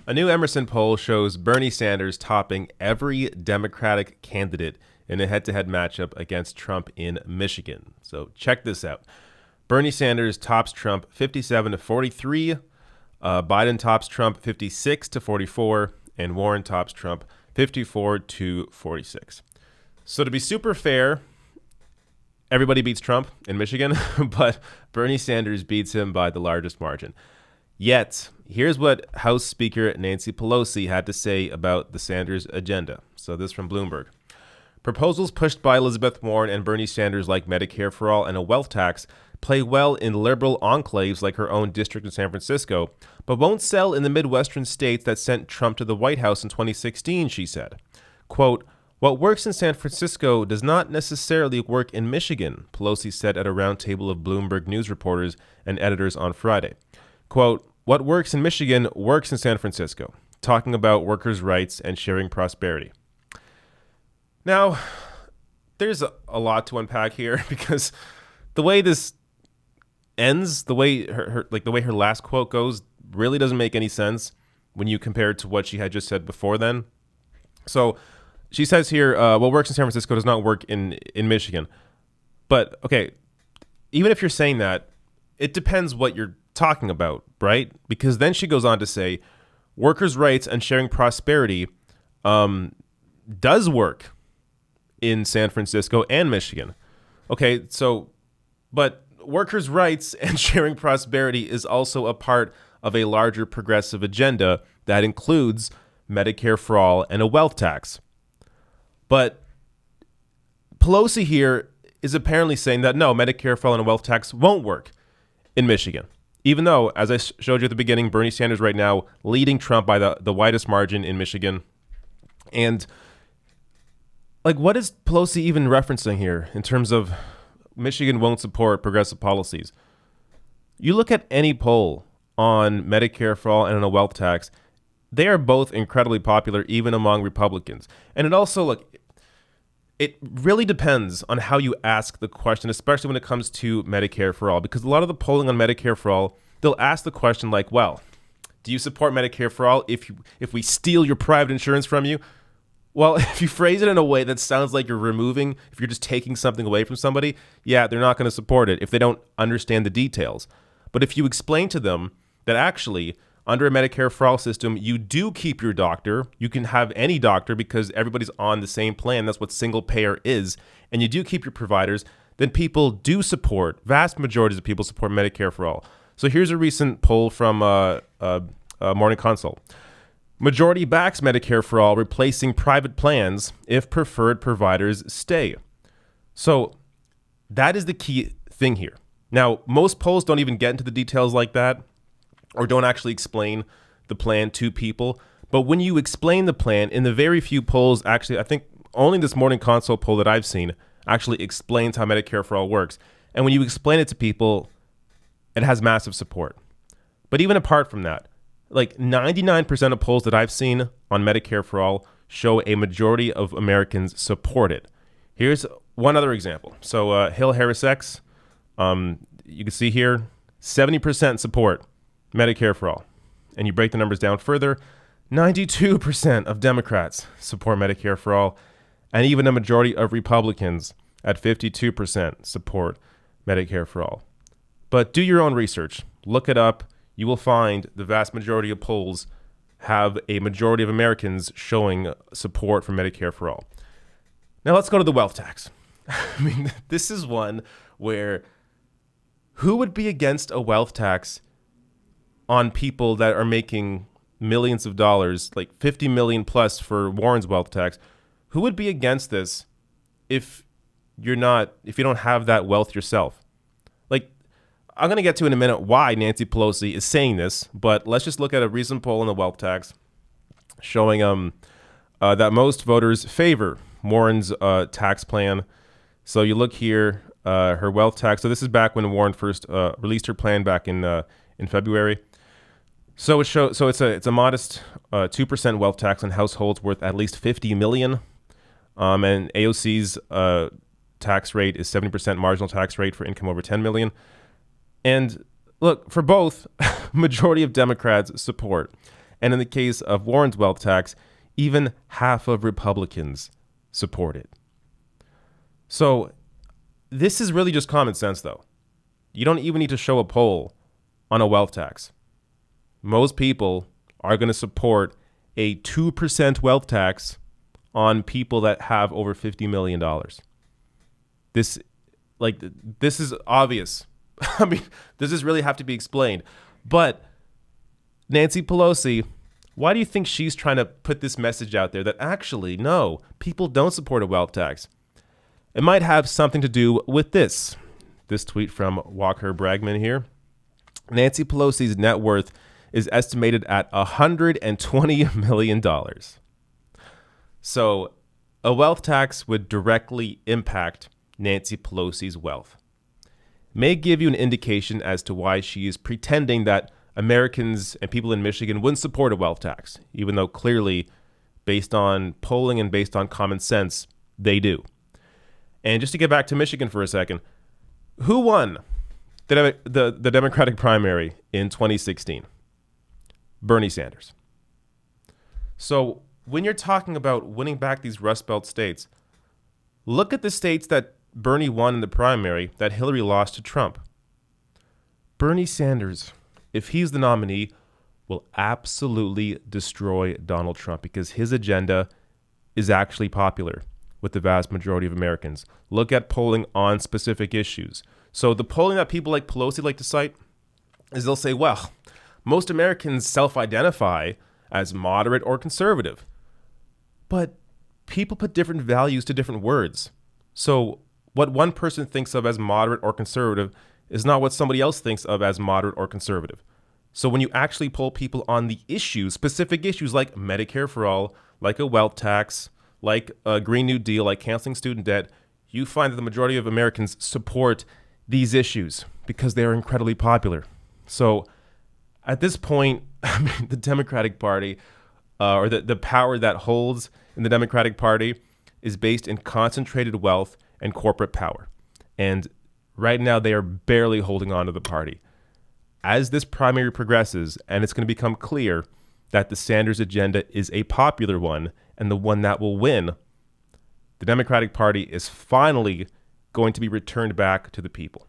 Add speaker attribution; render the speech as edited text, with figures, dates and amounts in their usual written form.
Speaker 1: A new Emerson poll shows Bernie Sanders topping every Democratic candidate in a head-to-head matchup against Trump in Michigan. So check this out. Bernie Sanders tops Trump 57-43. Biden tops Trump 56-44. And Warren tops Trump 54-46. So to be super fair, everybody beats Trump in Michigan, but Bernie Sanders beats him by the largest margin. Yet, here's what House Speaker Nancy Pelosi had to say about the Sanders agenda. So this from Bloomberg. Proposals pushed by Elizabeth Warren and Bernie Sanders like Medicare for All and a wealth tax play well in liberal enclaves like her own district in San Francisco, but won't sell in the Midwestern states that sent Trump to the White House in 2016, she said. Quote, "What works in San Francisco does not necessarily work in Michigan," Pelosi said at a roundtable of Bloomberg News reporters and editors on Friday. Quote, "What works in Michigan works in San Francisco," talking about workers' rights and sharing prosperity. Now, there's a lot to unpack here because the way this ends, the way her last quote goes, really doesn't make any sense when you compare it to what she had just said before then. So she says here, what works in San Francisco does not work in Michigan. But, okay, even if you're saying that, it depends what you're talking about, right? Because then she goes on to say, workers' rights and sharing prosperity does work in San Francisco and Michigan. Okay, so, but workers' rights and sharing prosperity is also a part of a larger progressive agenda that includes Medicare for all and a wealth tax. But Pelosi here is apparently saying that no, Medicare for all and a wealth tax won't work in Michigan. Even though, as I showed you at the beginning, Bernie Sanders right now leading Trump by the widest margin in Michigan. And like, what is Pelosi even referencing here in terms of Michigan won't support progressive policies? You look at any poll on Medicare for all and on a wealth tax, they are both incredibly popular, even among Republicans. And it also, look, it really depends on how you ask the question, especially when it comes to Medicare for all, because a lot of the polling on Medicare for all, they'll ask the question like, well, do you support Medicare for all if we steal your private insurance from you? Well, if you phrase it in a way that sounds like you're if you're just taking something away from somebody, yeah, they're not going to support it if they don't understand the details. But if you explain to them that actually, under a Medicare for all system, you do keep your doctor. You can have any doctor because everybody's on the same plan. That's what single payer is. And you do keep your providers. Then people do support, vast majorities of people support Medicare for all. So here's a recent poll from Morning Consult. Majority backs Medicare for all, replacing private plans if preferred providers stay. So that is the key thing here. Now, most polls don't even get into the details like that, or don't actually explain the plan to people. But when you explain the plan, in the very few polls, actually, I think only this Morning Consult poll that I've seen actually explains how Medicare for all works. And when you explain it to people, it has massive support. But even apart from that, like 99% of polls that I've seen on Medicare for all show a majority of Americans support it. Here's one other example. So Hill Harris X, you can see here, 70% support Medicare for all. And you break the numbers down further, 92% of Democrats support Medicare for all, and even a majority of Republicans at 52% support Medicare for all. But do your own research. Look it up. You will find the vast majority of polls have a majority of Americans showing support for Medicare for all. Now let's go to the wealth tax. I mean, this is one where who would be against a wealth tax on people that are making millions of dollars, like 50 million plus for Warren's wealth tax? Who would be against this if you don't have that wealth yourself? Like, I'm going to get to in a minute why Nancy Pelosi is saying this, but let's just look at a recent poll on the wealth tax showing that most voters favor Warren's tax plan. So you look here, her wealth tax. So this is back when Warren first released her plan back in February. So it's a modest 2% wealth tax on households worth at least $50 million, and AOC's tax rate is 70% marginal tax rate for income over $10 million. And look, for both, majority of Democrats support. And in the case of Warren's wealth tax, even half of Republicans support it. So this is really just common sense, though. You don't even need to show a poll on a wealth tax. Most people are going to support a 2% wealth tax on people that have over $50 million. This is obvious. I mean, does this really have to be explained? But Nancy Pelosi, why do you think she's trying to put this message out there that actually, no, people don't support a wealth tax? It might have something to do with this. This tweet from Walker Bragman here. Nancy Pelosi's net worth is estimated at $120 million. So a wealth tax would directly impact Nancy Pelosi's wealth. May give you an indication as to why she is pretending that Americans and people in Michigan wouldn't support a wealth tax, even though clearly, based on polling and based on common sense, they do. And just to get back to Michigan for a second, who won the Democratic primary in 2016? Bernie Sanders. So when you're talking about winning back these Rust Belt states, look at the states that Bernie won in the primary that Hillary lost to Trump. Bernie Sanders, if he's the nominee, will absolutely destroy Donald Trump because his agenda is actually popular with the vast majority of Americans. Look at polling on specific issues. So the polling that people like Pelosi like to cite is they'll say, well, most Americans self-identify as moderate or conservative. But people put different values to different words. So what one person thinks of as moderate or conservative is not what somebody else thinks of as moderate or conservative. So when you actually poll people on the issues, specific issues like Medicare for all, like a wealth tax, like a Green New Deal, like canceling student debt, you find that the majority of Americans support these issues because they are incredibly popular. So at this point, I mean, the Democratic Party or the power that holds in the Democratic Party is based in concentrated wealth and corporate power. And right now they are barely holding on to the party. As this primary progresses, and it's going to become clear that the Sanders agenda is a popular one and the one that will win, the Democratic Party is finally going to be returned back to the people.